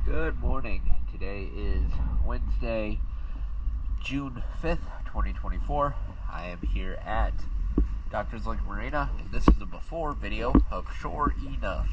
Good morning. Today is Wednesday, June 5th, 2024. I am here at Doctor's Lake Marina, and this is a before video of Shor Nuff.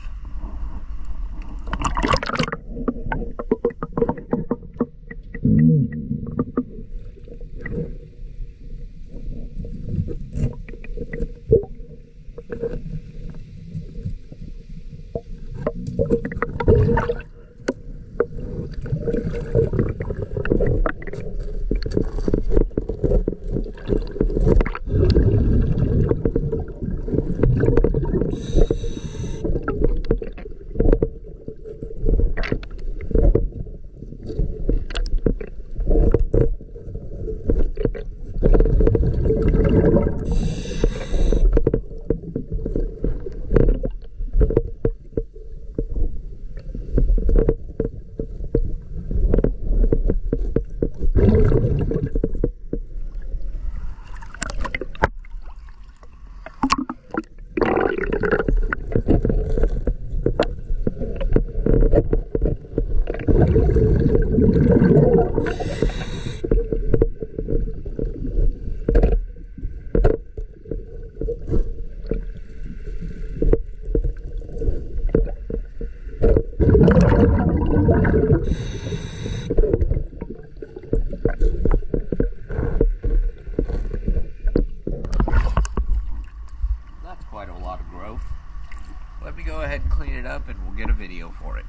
That's quite a lot of growth. Let me go ahead and clean it up and we'll get a video for it.